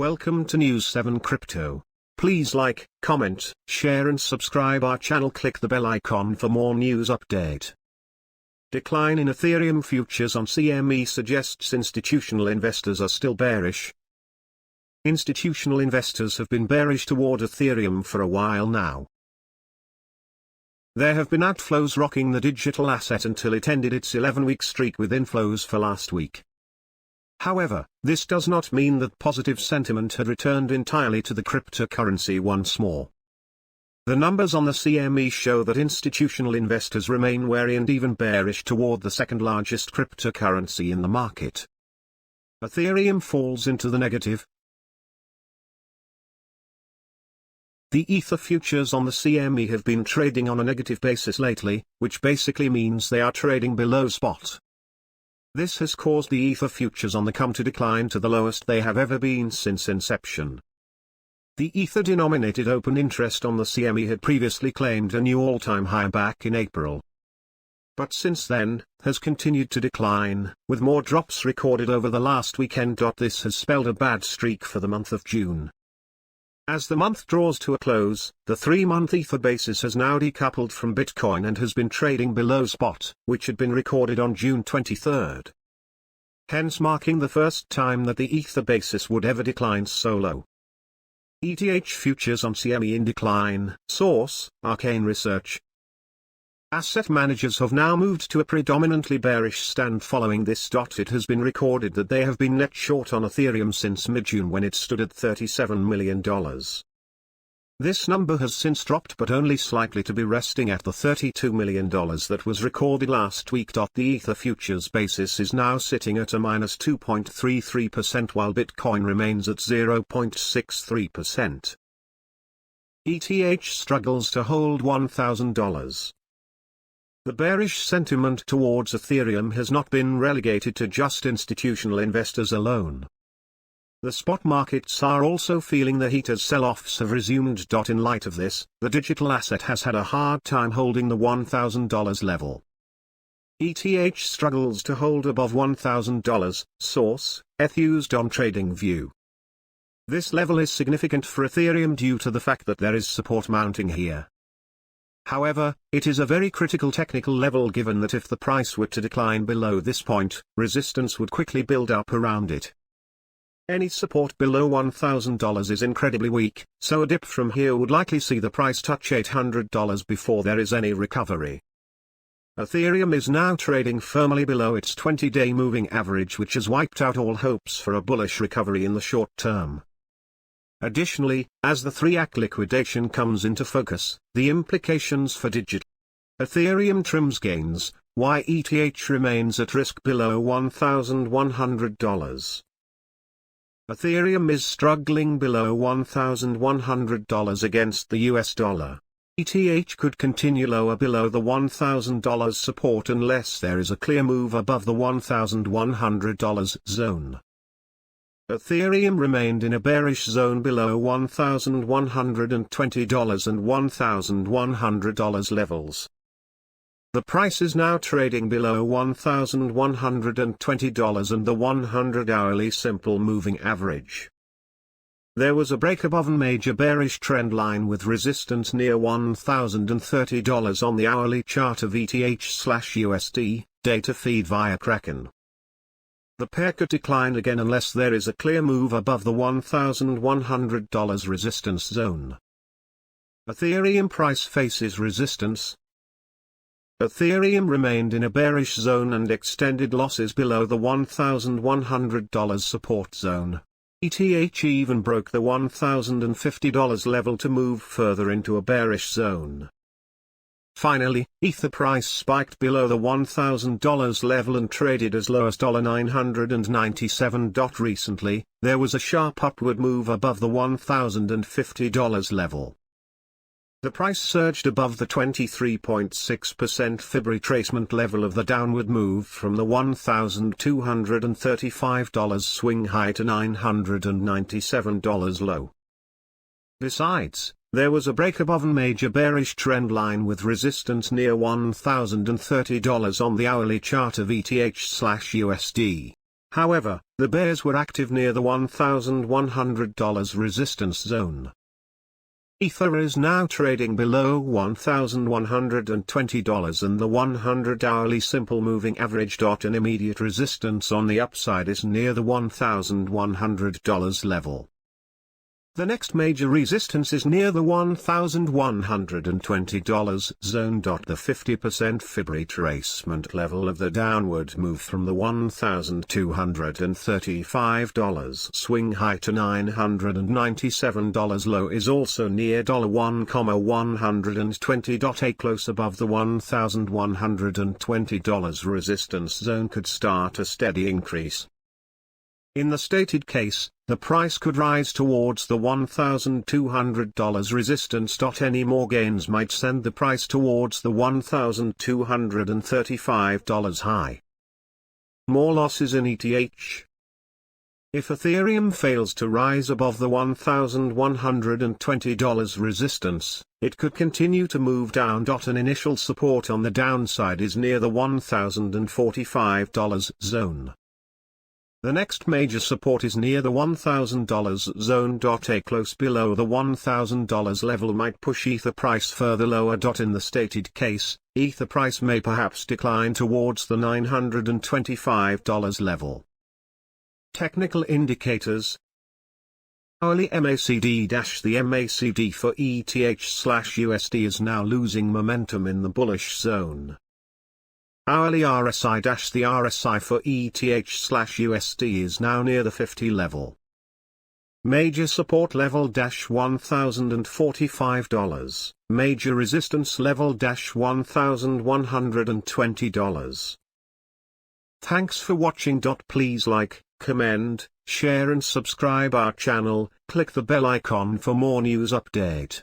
Welcome to News 7 Crypto. Please like, comment, share and subscribe our channel. Click the bell icon for more news update. Decline in Ethereum futures on CME suggests institutional investors are still bearish. Institutional investors have been bearish toward Ethereum for a while now. There have been outflows rocking the digital asset until it ended its 11-week streak with inflows for last week. However, this does not mean that positive sentiment had returned entirely to the cryptocurrency once more. The numbers on the CME show that institutional investors remain wary and even bearish toward the second largest cryptocurrency in the market. Ethereum falls into the negative. The Ether futures on the CME have been trading on a negative basis lately, which basically means they are trading below spot. This has caused the Ether futures on the CME to decline to the lowest they have ever been since inception. The Ether-denominated open interest on the CME had previously claimed a new all-time high back in April, but since then, has continued to decline, with more drops recorded over the last weekend. This has spelled a bad streak for the month of June. As the month draws to a close, the 3-month Ether basis has now decoupled from Bitcoin and has been trading below spot, which had been recorded on June 23. Hence marking the first time that the Ether basis would ever decline so low. ETH futures on CME in decline. Source: Arcane Research. Asset managers have now moved to a predominantly bearish stand following this. It has been recorded that they have been net short on Ethereum since mid-June when it stood at $37 million. This number has since dropped, but only slightly, to be resting at the $32 million that was recorded last week. The Ether futures basis is now sitting at a minus 2.33% while Bitcoin remains at 0.63%. ETH struggles to hold $1,000. The bearish sentiment towards Ethereum has not been relegated to just institutional investors alone. The spot markets are also feeling the heat as sell-offs have resumed. In light of this, the digital asset has had a hard time holding the $1,000 level. ETH struggles to hold above $1,000. Source: ETH used on TradingView. This level is significant for Ethereum due to the fact that there is support mounting here. However, it is a very critical technical level, given that if the price were to decline below this point, resistance would quickly build up around it. Any support below $1,000 is incredibly weak, so a dip from here would likely see the price touch $800 before there is any recovery. Ethereum is now trading firmly below its 20-day moving average, which has wiped out all hopes for a bullish recovery in the short term. Additionally, as the 3-act liquidation comes into focus, the implications for digital Ethereum trims gains, while ETH remains at risk below $1,100. Ethereum is struggling below $1,100 against the US dollar. ETH could continue lower below the $1,000 support unless there is a clear move above the $1,100 zone. Ethereum remained in a bearish zone below $1,120 and $1,100 levels. The price is now trading below $1,120 and the 100-hourly simple moving average. There was a break above a major bearish trend line with resistance near $1,030 on the hourly chart of ETH/USD, data feed via Kraken. The pair could decline again unless there is a clear move above the $1,100 resistance zone. Ethereum price faces resistance. Ethereum remained in a bearish zone and extended losses below the $1,100 support zone. ETH even broke the $1,050 level to move further into a bearish zone. Finally, Ether price spiked below the $1,000 level and traded as low as $997. Recently, there was a sharp upward move above the $1,050 level. The price surged above the 23.6% Fib retracement level of the downward move from the $1,235 swing high to $997 low. Besides, there was a break above a major bearish trend line with resistance near $1,030 on the hourly chart of ETH/USD. However, the bears were active near the $1,100 resistance zone. Ether is now trading below $1,120 and the 100-hourly simple moving average. An immediate resistance on the upside is near the $1,100 level. The next major resistance is near the $1,120 zone. The 50% Fib retracement level of the downward move from the $1,235 swing high to $997 low is also near $1,120. A close above the $1,120 resistance zone could start a steady increase. In the stated case, the price could rise towards the $1,200 resistance. Any more gains might send the price towards the $1,235 high. More losses in ETH. If Ethereum fails to rise above the $1,120 resistance, it could continue to move down. An initial support on the downside is near the $1,045 zone. The next major support is near the $1,000 zone. A close below the $1,000 level might push Ether price further lower. In the stated case, Ether price may perhaps decline towards the $925 level. Technical indicators. Hourly MACD. The MACD for ETH/USD is now losing momentum in the bullish zone. Hourly RSI. The RSI for ETH/USD is now near the 50 level. Major support level $1,045. Major resistance level $1,120. Thanks for watching. Please like, comment, share and subscribe our channel. Click the bell icon for more news update.